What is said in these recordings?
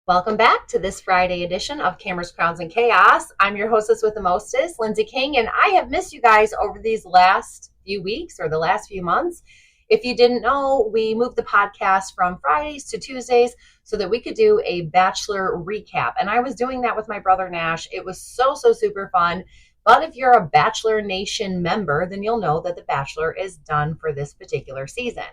Welcome back to this Friday edition of Cameras, Crowns, and Chaos. I'm your hostess with the mostest, Lindsay King, and I have missed you guys over these last few weeks or the last few months. If you didn't know, we moved the podcast from Fridays to Tuesdays so that we could do a Bachelor recap. And I was doing that with my brother Nash. It was so super fun. But if you're a Bachelor Nation member, then you'll know that The Bachelor is done for this particular season.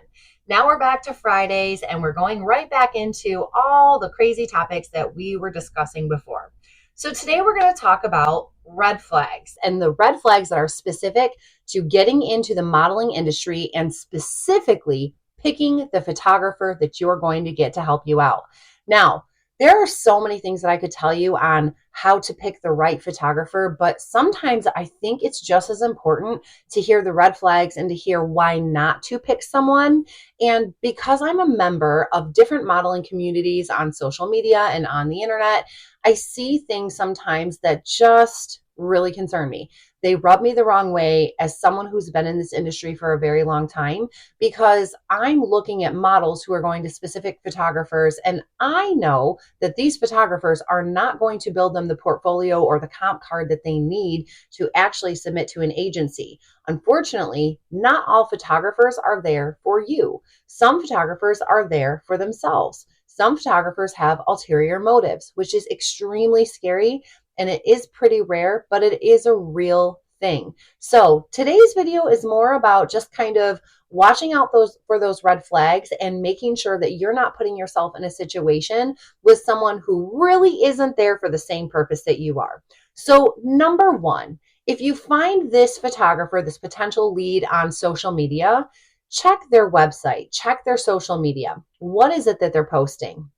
Now we're back to Fridays and we're going right back into all the crazy topics that we were discussing before. So today we're going to talk about red flags and the red flags that are specific to getting into the modeling industry and specifically picking the photographer that you're going to get to help you out. Now, there are so many things that I could tell you on how to pick the right photographer, but sometimes I think it's just as important to hear the red flags and to hear why not to pick someone. And because I'm a member of different modeling communities on social media and on the internet, I see things sometimes that just really concern me. They rub me the wrong way as someone who's been in this industry for a very long time, because I'm looking at models who are going to specific photographers, and I know that these photographers are not going to build them the portfolio or the comp card that they need to actually submit to an agency. Unfortunately, not all photographers are there for you. Some photographers are there for themselves. Some photographers have ulterior motives, which is extremely scary. And it is pretty rare, but it is a real thing. So today's video is more about just kind of watching out for those red flags and making sure that you're not putting yourself in a situation with someone who really isn't there for the same purpose that you are. So number one, if you find this photographer, this potential lead on social media, check their website, check their social media. What is it that they're posting?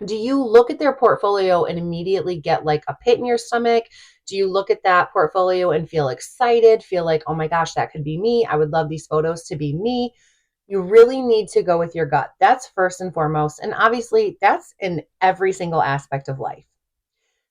Do you look at their portfolio and immediately get like a pit in your stomach? Do you look at that portfolio and feel excited, feel like, oh my gosh, that could be me. I would love these photos to be me. You really need to go with your gut. That's first and foremost. And obviously that's in every single aspect of life.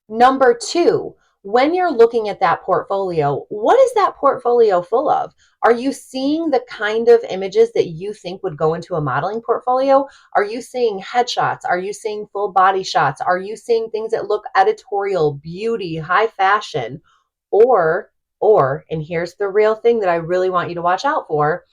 Number two, when you're looking at that portfolio, what is that portfolio full of? Are you seeing the kind of images that you think would go into a modeling portfolio? Are you seeing headshots? Are you seeing full body shots? Are you seeing things that look editorial, beauty, high fashion? Or, and here's the real thing that I really want you to watch out for,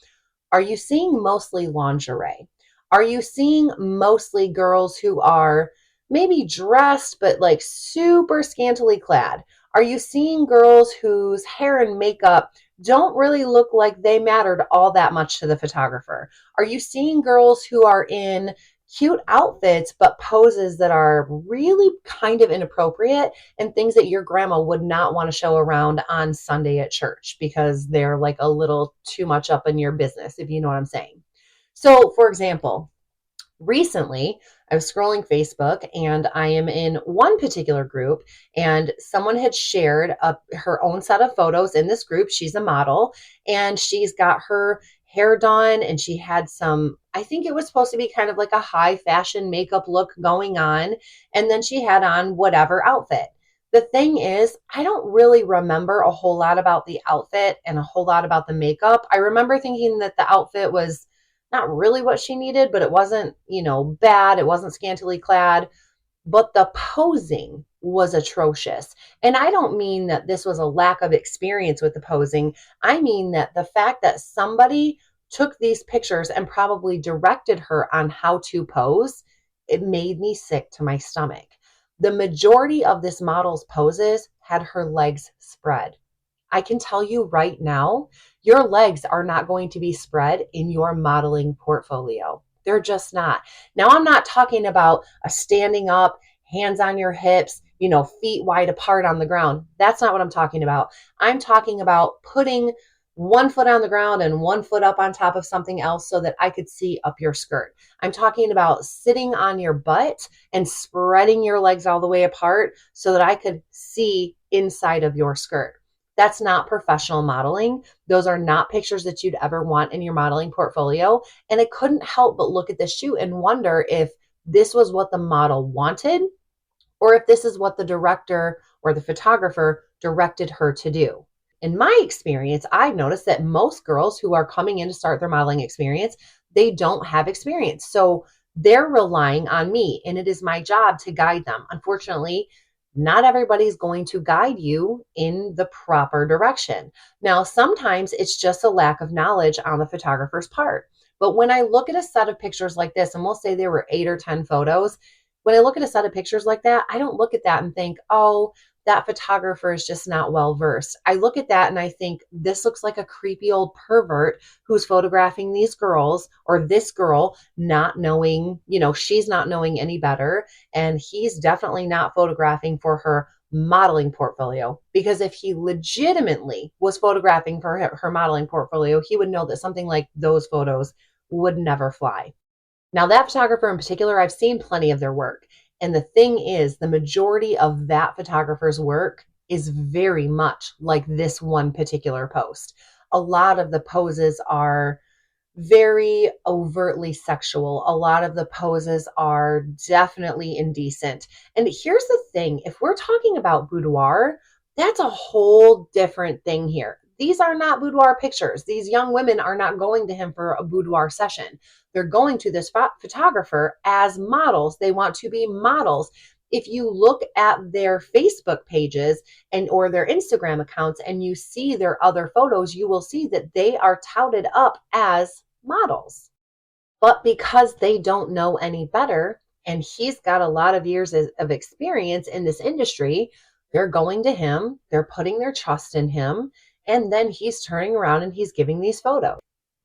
are you seeing mostly lingerie? Are you seeing mostly girls who are maybe dressed, but like super scantily clad? Are you seeing girls whose hair and makeup don't really look like they mattered all that much to the photographer? Are you seeing girls who are in cute outfits, but poses that are really kind of inappropriate and things that your grandma would not want to show around on Sunday at church because they're like a little too much up in your business, if you know what I'm saying? So, for example, recently, I was scrolling Facebook and I am in one particular group and someone had shared her own set of photos in this group. She's a model and she's got her hair done and she had some, I think it was supposed to be kind of like a high fashion makeup look going on. And then she had on whatever outfit. The thing is, I don't really remember a whole lot about the outfit and a whole lot about the makeup. I remember thinking that the outfit was not really what she needed, but it wasn't, bad. It wasn't scantily clad, but the posing was atrocious. And I don't mean that this was a lack of experience with the posing. I mean that the fact that somebody took these pictures and probably directed her on how to pose, it made me sick to my stomach. The majority of this model's poses had her legs spread. I can tell you right now, your legs are not going to be spread in your modeling portfolio. They're just not. Now, I'm not talking about a standing up, hands on your hips, feet wide apart on the ground. That's not what I'm talking about. I'm talking about putting one foot on the ground and one foot up on top of something else so that I could see up your skirt. I'm talking about sitting on your butt and spreading your legs all the way apart so that I could see inside of your skirt. That's not professional modeling. Those are not pictures that you'd ever want in your modeling portfolio. And I couldn't help but look at the shoot and wonder if this was what the model wanted or if this is what the director or the photographer directed her to do. In my experience, I've noticed that most girls who are coming in to start their modeling experience, they don't have experience. So They're relying on me, and it is my job to guide them. Unfortunately, not everybody's going to guide you in the proper direction. Now, sometimes it's just a lack of knowledge on the photographer's part. But when I look at a set of pictures like this, and we'll say there were 8 or 10 photos, when I look at a set of pictures like that, I don't look at that and think, oh, that photographer is just not well versed. I look at that and I think, this looks like a creepy old pervert who's photographing these girls, or this girl, not knowing, she's not knowing any better. And he's definitely not photographing for her modeling portfolio, because if he legitimately was photographing for her modeling portfolio, he would know that something like those photos would never fly. Now, that photographer in particular, I've seen plenty of their work. And the thing is, the majority of that photographer's work is very much like this one particular post. A lot of the poses are very overtly sexual. A lot of the poses are definitely indecent. And here's the thing, if we're talking about boudoir, that's a whole different thing here. These are not boudoir pictures. These young women are not going to him for a boudoir session. They're going to this photographer as models. They want to be models. If you look at their Facebook pages or their Instagram accounts and you see their other photos, you will see that they are touted up as models. But because they don't know any better, and he's got a lot of years of experience in this industry, they're going to him, they're putting their trust in him, and then he's turning around and he's giving these photos.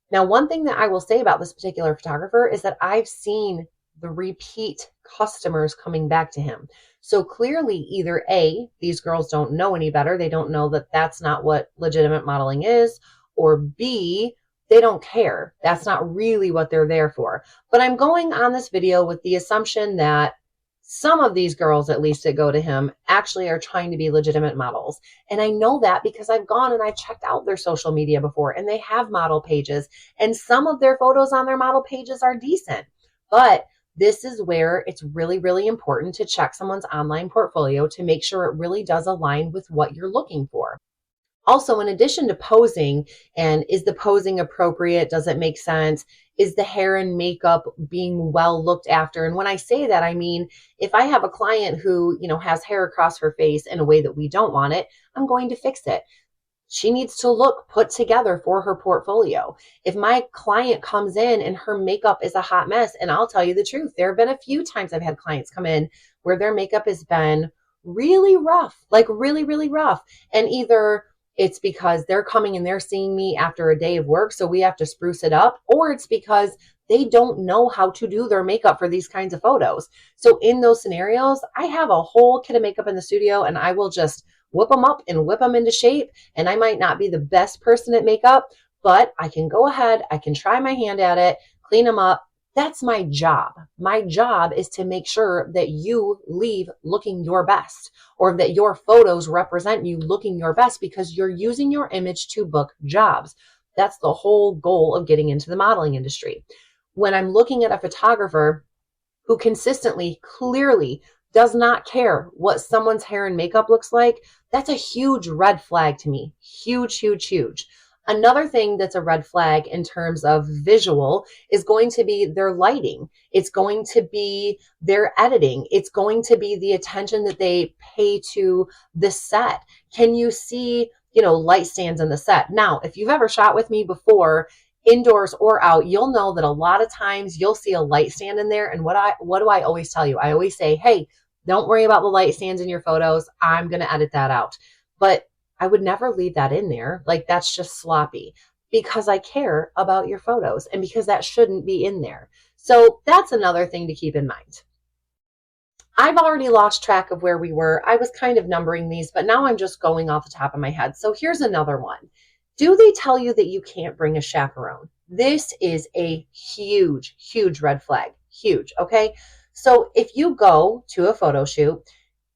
Now, one thing that I will say about this particular photographer is that I've seen the repeat customers coming back to him. So clearly, either A, these girls don't know any better, they don't know that that's not what legitimate modeling is, or B, they don't care. That's not really what they're there for. But I'm going on this video with the assumption that some of these girls, at least that go to him, actually are trying to be legitimate models. And I know that because I've gone and I've checked out their social media before, and they have model pages, and some of their photos on their model pages are decent. But this is where it's really, really important to check someone's online portfolio to make sure it really does align with what you're looking for. Also, in addition to posing, and is the posing appropriate? Does it make sense? Is the hair and makeup being well looked after? And when I say that, I mean, if I have a client who, has hair across her face in a way that we don't want it, I'm going to fix it. She needs to look put together for her portfolio. If my client comes in and her makeup is a hot mess, and I'll tell you the truth, there have been a few times I've had clients come in where their makeup has been really rough, like really, really rough. And either it's because they're coming and they're seeing me after a day of work, so we have to spruce it up, or it's because they don't know how to do their makeup for these kinds of photos. So in those scenarios, I have a whole kit of makeup in the studio, and I will just whip them up and whip them into shape. And I might not be the best person at makeup, but I can go ahead, I can try my hand at it, clean them up. That's my job. My job is to make sure that you leave looking your best, or that your photos represent you looking your best, because you're using your image to book jobs. That's the whole goal of getting into the modeling industry. When I'm looking at a photographer who consistently, clearly does not care what someone's hair and makeup looks like, that's a huge red flag to me. Huge, huge, huge. Another thing that's a red flag in terms of visual is going to be their lighting. It's going to be their editing. It's going to be the attention that they pay to the set. Can you see, light stands in the set? Now, if you've ever shot with me before, indoors or out, you'll know that a lot of times you'll see a light stand in there. And what do I always tell you? I always say, hey, don't worry about the light stands in your photos. I'm going to edit that out. But I would never leave that in there. Like, that's just sloppy, because I care about your photos and because that shouldn't be in there. So that's another thing to keep in mind. I've already lost track of where we were. I was kind of numbering these, but now I'm just going off the top of my head. So here's another one. Do they tell you that you can't bring a chaperone? This is a huge, huge red flag. Huge. Okay. So if you go to a photo shoot,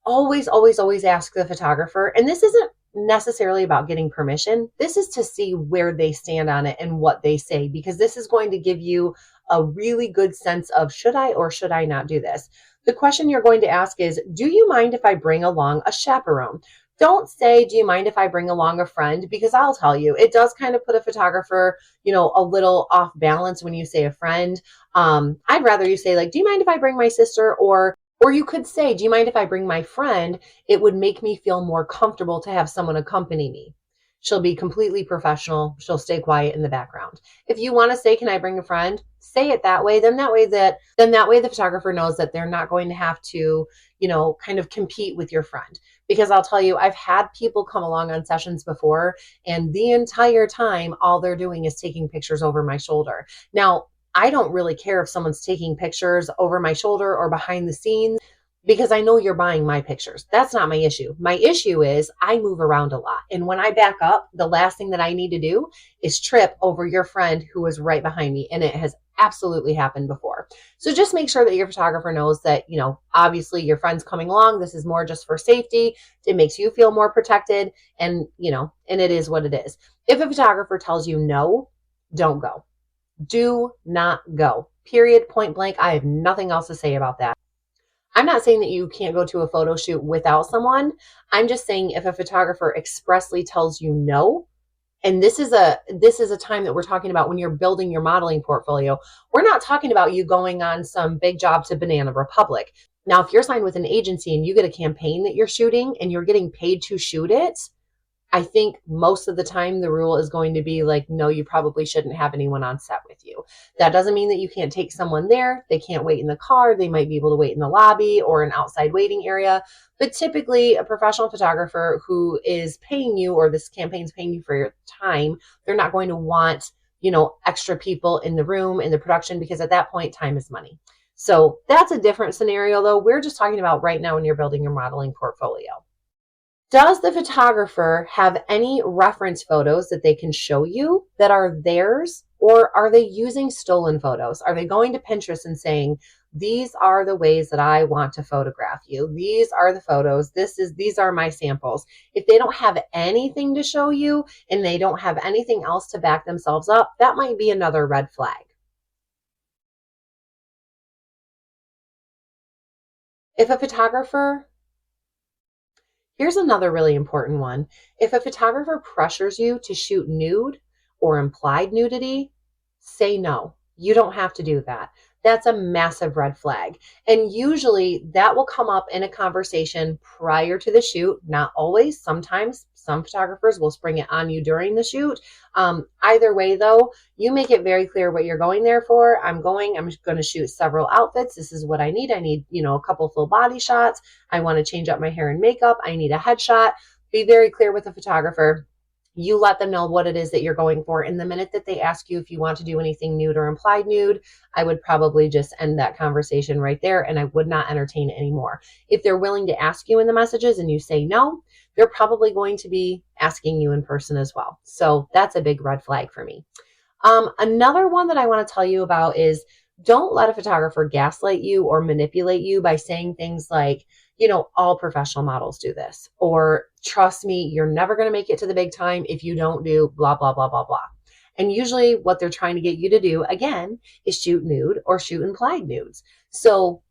always, always, always ask the photographer. And this isn't necessarily about getting permission. This is to see where they stand on it and what they say, because this is going to give you a really good sense of, should I or should I not do this? The question you're going to ask is, do you mind if I bring along a chaperone? Don't say, do you mind if I bring along a friend? Because I'll tell you, it does kind of put a photographer, a little off balance when you say a friend. I'd rather you say, like, do you mind if I bring my sister? Or you could say, do you mind if I bring my friend? It would make me feel more comfortable to have someone accompany me. She'll be completely professional. She'll stay quiet in the background. If you want to say, can I bring a friend? Say it that way. Then that way the photographer knows that they're not going to have to, kind of compete with your friend. Because I'll tell you, I've had people come along on sessions before, and the entire time, all they're doing is taking pictures over my shoulder. Now, I don't really care if someone's taking pictures over my shoulder or behind the scenes because I know you're buying my pictures. That's not my issue. My issue is I move around a lot. And when I back up, the last thing that I need to do is trip over your friend who is right behind me. And it has absolutely happened before. So just make sure that your photographer knows that, obviously your friend's coming along. This is more just for safety. It makes you feel more protected. And, and it is what it is. If a photographer tells you no, don't go. Do not go. Period. Point blank. I have nothing else to say about that. I'm not saying that you can't go to a photo shoot without someone. I'm just saying if a photographer expressly tells you no, and this is a time that we're talking about when you're building your modeling portfolio. We're not talking about you going on some big job to Banana Republic. Now, if you're signed with an agency and you get a campaign that you're shooting and you're getting paid to shoot it, I think most of the time the rule is going to be like, no, you probably shouldn't have anyone on set with you. That doesn't mean that you can't take someone there. They can't wait in the car. They might be able to wait in the lobby or an outside waiting area. But typically a professional photographer who is paying you, or this campaign's paying you for your time, they're not going to want, extra people in the room, in the production, because at that point, time is money. So that's a different scenario though. We're just talking about right now when you're building your modeling portfolio. Does the photographer have any reference photos that they can show you that are theirs, or are they using stolen photos? Are they going to Pinterest and saying, these are the ways that I want to photograph you. These are the photos. These are my samples. If they don't have anything to show you and they don't have anything else to back themselves up, that might be another red flag. If a photographer Here's another really important one. If a photographer pressures you to shoot nude or implied nudity, say no. You don't have to do that. That's a massive red flag. And usually that will come up in a conversation prior to the shoot. Not always. Sometimes some photographers will spring it on you during the shoot. Either way, though, you make it very clear what you're going there for. I'm going to shoot several outfits. This is what I need. I need, a couple full body shots. I want to change up my hair and makeup. I need a headshot. Be very clear with the photographer. You let them know what it is that you're going for. And the minute that they ask you if you want to do anything nude or implied nude, I would probably just end that conversation right there, and I would not entertain it anymore. If they're willing to ask you in the messages and you say no, they're probably going to be asking you in person as well. So that's a big red flag for me. Another one that I want to tell you about is don't let a photographer gaslight you or manipulate you by saying things like, all professional models do this, or trust me, you're never going to make it to the big time if you don't do blah, blah, blah, blah, blah. And usually what they're trying to get you to do, again, is shoot nude or shoot implied nudes. So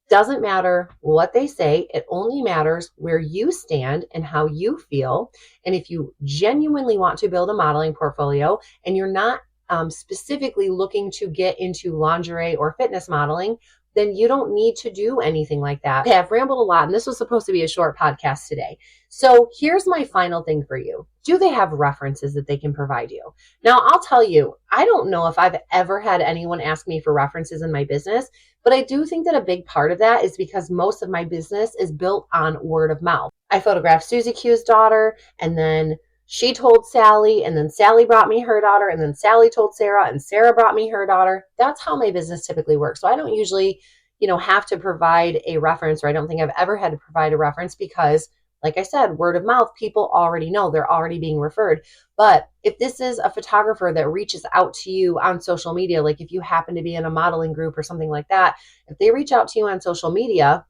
doesn't matter what they say. It only matters where you stand and how you feel. And if you genuinely want to build a modeling portfolio and you're not specifically looking to get into lingerie or fitness modeling, then you don't need to do anything like that. Okay, I've rambled a lot, and this was supposed to be a short podcast today. So here's my final thing for you. Do they have references that they can provide you? Now, I'll tell you, I don't know if I've ever had anyone ask me for references in my business, but I do think that a big part of that is because most of my business is built on word of mouth. I photographed Susie Q's daughter, and then she told Sally, and then Sally brought me her daughter, and then Sally told Sarah, and Sarah brought me her daughter. That's how my business typically works. So I don't usually, have to provide a reference, or I don't think I've ever had to provide a reference because, like I said, word of mouth, people already know, they're already being referred. But if this is a photographer that reaches out to you on social media, like if you happen to be in a modeling group or something like that, if they reach out to you on social media,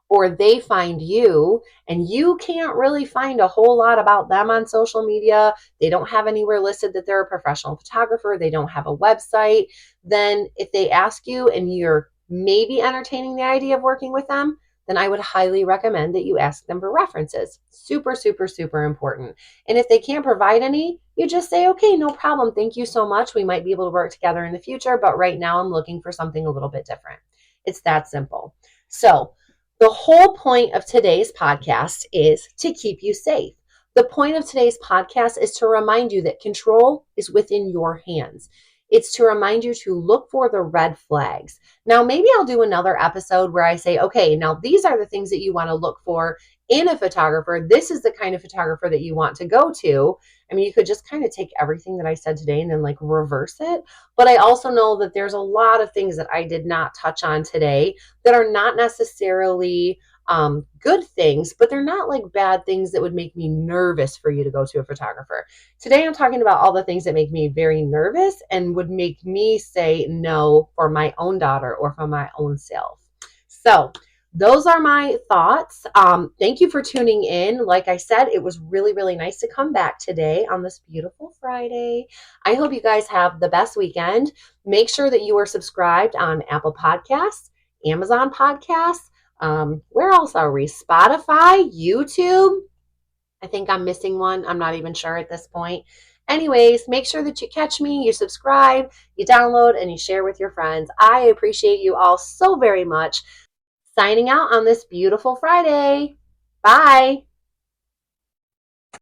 or they find you and you can't really find a whole lot about them on social media, they don't have anywhere listed that they're a professional photographer, they don't have a website, then if they ask you and you're maybe entertaining the idea of working with them, then I would highly recommend that you ask them for references. Super, super, super important. And if they can't provide any, you just say, okay, no problem. Thank you so much. We might be able to work together in the future, but right now I'm looking for something a little bit different. It's that simple. So the whole point of today's podcast is to keep you safe. The point of today's podcast is to remind you that control is within your hands. It's to remind you to look for the red flags. Now, maybe I'll do another episode where I say, okay, now these are the things that you want to look for in a photographer. This is the kind of photographer that you want to go to. I mean, you could just kind of take everything that I said today and then like reverse it. But I also know that there's a lot of things that I did not touch on today that are not necessarily good things, but they're not like bad things that would make me nervous for you to go to a photographer. Today, I'm talking about all the things that make me very nervous and would make me say no for my own daughter or for my own self. So those are my thoughts. Thank you for tuning in. Like I said, it was really, really nice to come back today on this beautiful Friday. I hope you guys have the best weekend. Make sure that you are subscribed on Apple Podcasts, Amazon Podcasts. Where else are we? Spotify, YouTube. I think I'm missing one. I'm not even sure at this point. Anyways, make sure that you catch me, you subscribe, you download, and you share with your friends. I appreciate you all so very much. Signing out on this beautiful Friday. Bye.